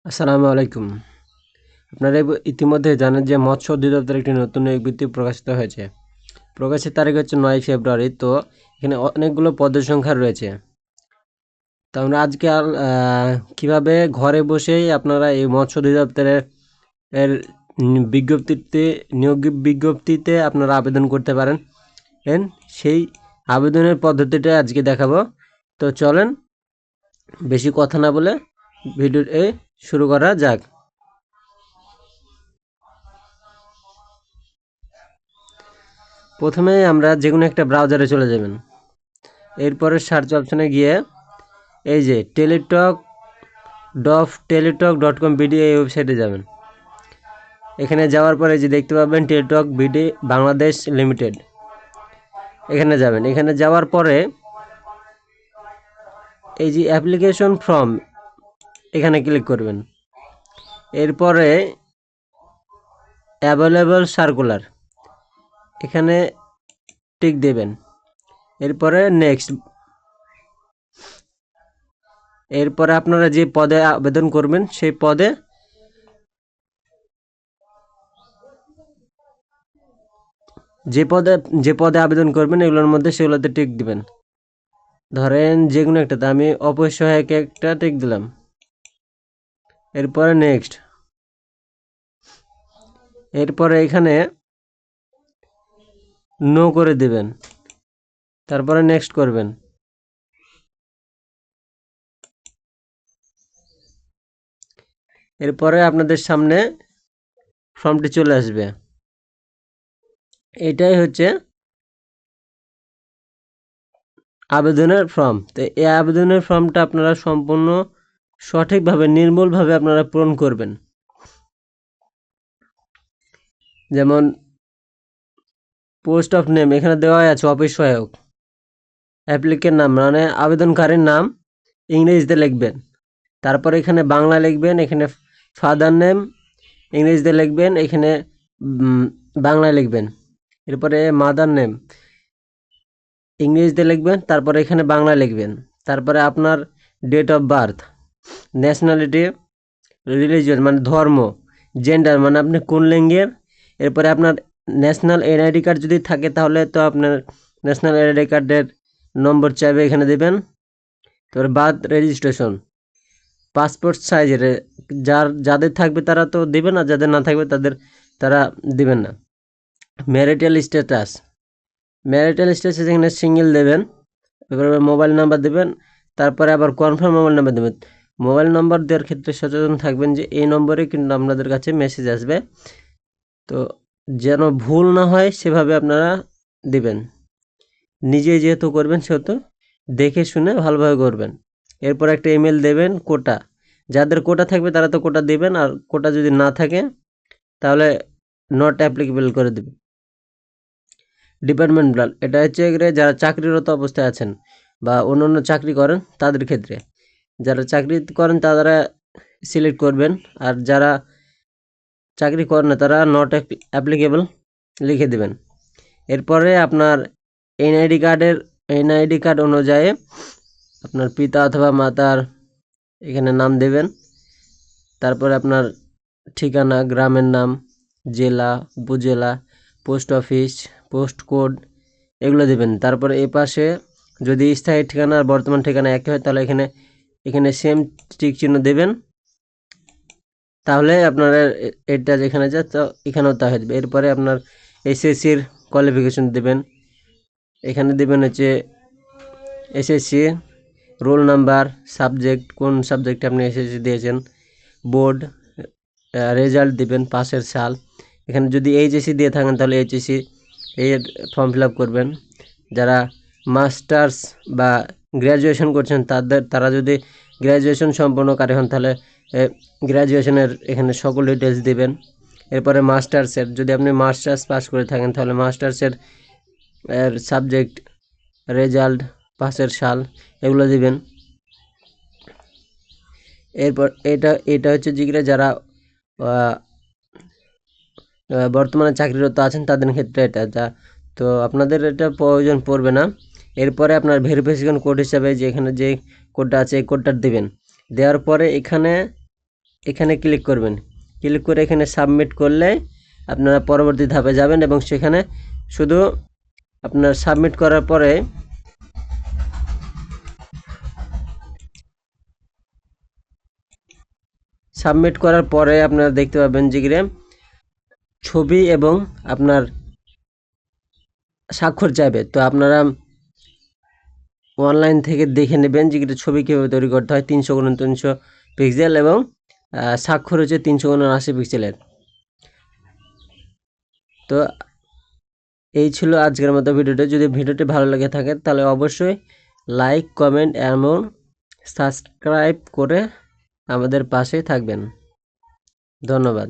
আসসালামু আলাইকুম। আপনারা ইতিমধ্যে জানেন যে মৎস্য অধিদপ্তর একটি নতুন নিয়োগ বিজ্ঞপ্তি প্রকাশিত হয়েছে। প্রকাশের তারিখ হচ্ছে 9 ফেব্রুয়ারি। তো এখানে অনেকগুলো পদের সংখ্যা রয়েছে। তো আমরা আজকে কিভাবে ঘরে বসেই আপনারা এই মৎস্য অধিদপ্তরের বিজ্ঞপ্তিতে নিয়োগ বিজ্ঞপ্তিতে আপনারা আবেদন করতে পারেন সেই আবেদনের পদ্ধতিটা আজকে দেখাবো। তো চলেন বেশি কথা না বলে ভিডিও শুরু করা যাক। প্রথমে আমরা যে কোনো একটা ব্রাউজারে চলে যাবেন। এরপরে সার্চ অপশনে গিয়ে এই যে টেলিটক.com বিডি এই ওয়েবসাইটে যাবেন। এখানে যাওয়ার পরে যে দেখতে পাবেন টেলিটক বিডি বাংলাদেশ লিমিটেড, এখানে যাবেন। এখানে যাওয়ার পরে এই যে অ্যাপ্লিকেশন ফর্ম, এখানে ক্লিক করবেন। এরপরে অ্যাভেলেবল সার্কুলার, এখানে টিক দেবেন। এরপরে নেক্সট। এরপরে আপনারা যে পদে আবেদন করবেন সেই পদে যে পদে আবেদন করবেন এগুলোর মধ্যে সেগুলোতে টিক দিবেন। ধরেন যে কোনো একটাতে, আমি অপসহায়ক একটা টিক দিলাম। এরপরে নেক্সট। এরপরে এখানে নো করে দিবেন, তারপরে নেক্সট করবেন। এরপরে আপনাদের সামনে ফর্মটি চলে আসবে। এটাই হচ্ছে আবেদনের ফর্ম। তো এই আবেদনের ফর্মটা আপনারা সম্পূর্ণ সঠিকভাবে নির্মূলভাবে আপনারা পূরণ করবেন। যেমন পোস্ট অফ নেম এখানে দেওয়া আছে অফিস সহায়ক। অ্যাপ্লিকের নাম মানে আবেদনকারীর নাম ইংরেজিতে লিখবেন, তারপরে এখানে বাংলা লিখবেন। এখানে ফাদার নেম ইংরেজিতে লিখবেন, এখানে বাংলায় লিখবেন। এরপরে মাদার নেম ইংরেজিতে লিখবেন, তারপরে এখানে বাংলা লিখবেন। তারপরে আপনার date of birth, nationality, religion মানে ধর্ম, জেন্ডার মানে আপনি কোন লিঙ্গের। এরপরে আপনার ন্যাশনাল এনআইডি কার্ড যদি থাকে তাহলে তো আপনার ন্যাশনাল এনআইডি কার্ডের নম্বর চাইবে, এখানে দেবেন। তারপরে বার্থ রেজিস্ট্রেশন, পাসপোর্ট সাইজের, যাদের থাকবে তারা তো দেবেন, আর যাদের না থাকবে তারা দেবেন না। ম্যারিটাল স্ট্যাটাস এখানে সিঙ্গেল দেবেন। এবারে মোবাইল নাম্বার দেবেন, তারপরে আবার কনফার্ম মোবাইল নাম্বার দেবেন। মোবাইল নাম্বার দেওয়ার ক্ষেত্রে সচেতন থাকবেন যে এই নম্বরে কিন্তু আপনাদের কাছে মেসেজ আসবে, তো যেন ভুল না হয় সেভাবে আপনারা দিবেন। নিজে যেহেতু করবেন সেহেতু দেখে শুনে ভালোভাবে করবেন। এরপর একটা ইমেল দেবেন। কোটা, যাদের কোটা থাকবে তারা তো কোটা দেবেন, আর কোটা যদি না থাকে তাহলে নট অ্যাপ্লিকেবল করে দেবেন। ডিপার্টমেন্ট ব্লাড, এটা হচ্ছে যারা চাকরিরত অবস্থায় আছেন বা অন্য চাকরি করেন তাদের ক্ষেত্রে। যারা চাকরি করেন তারা সিলেক্ট করবেন, আর যারা চাকরি করেন না তারা নট অ্যাপ্লিকেবল লিখে দেবেন। এরপরে আপনার এনআইডি কার্ড অনুযায়ী আপনার পিতা অথবা মাতার এখানে নাম দেবেন। তারপরে আপনার ঠিকানা, গ্রামের নাম, জেলা, উপজেলা, পোস্ট অফিস, পোস্ট কোড এগুলো দেবেন। তারপরে এই পাশে যদি স্থায়ী ঠিকানা আর বর্তমান ঠিকানা একই হয় তাহলে এখানে সেম টিক চিহ্ন দেবেন, তাহলে আপনারা এটা যেখানে যা তো এখানেও তা হয়ে যাবে। এরপরে আপনার এসএসসির কোয়ালিফিকেশন দেবেন। এখানে দেবেন হচ্ছে এসএসসি রোল নাম্বার, সাবজেক্ট, কোন সাবজেক্টে আপনি এসএসসি দিয়েছেন, বোর্ড রেজাল্ট দেবেন, পাসের সাল। এখানে যদি এইচএসসি দিয়ে থাকেন তাহলে এইচএসসি এর ফর্ম ফিল আপ করবেন। যারা মাস্টার্স বা গ্র্যাজুয়েশন করছেন তারা যদি গ্র্যাজুয়েশন সম্পন্নকারী হন তাহলে গ্র্যাজুয়েশনের এখানে সকল ডিটেলস দেবেন। এরপরে মাস্টার্সের, যদি আপনি মাস্টার্স পাস করে থাকেন তাহলে মাস্টার্সের সাবজেক্ট, রেজাল্ট, পাসের সাল এগুলো দিবেন। এরপর এটা হচ্ছে জিজ্ঞাসা যারা বর্তমানে চাকরিরত আছেন তাদের ক্ষেত্রে এটা তো আপনাদের এটা প্রয়োজন পড়বে না। এরপরে আপনার ভেরিফিকেশন কোড হিসাবে যে এখানে যে কোডটা আছে এই কোডটা দিবেন। দেওয়ার পরে এখানে ক্লিক করবেন। ক্লিক করে এখানে সাবমিট করলে আপনারা পরবর্তী ধাপে যাবেন এবং সেখানে শুধু আপনার সাবমিট করার পরে আপনারা দেখতে পাবেন যে ছবি এবং আপনার স্বাক্ষর চাইবে। তো আপনারা অনলাইন থেকে দেখে নেবেন যে ছবি কীভাবে তৈরি করতে হয়। 300x300 পিক্সেল এবং স্বাক্ষর হচ্ছে 300x80 পিক্সেলের। তো এই ছিল আজকের মতো ভিডিওটা। যদি ভিডিওটি ভালো লেগে থাকে তাহলে অবশ্যই লাইক, কমেন্ট এবং সাবস্ক্রাইব করে আমাদের পাশে থাকবেন। ধন্যবাদ।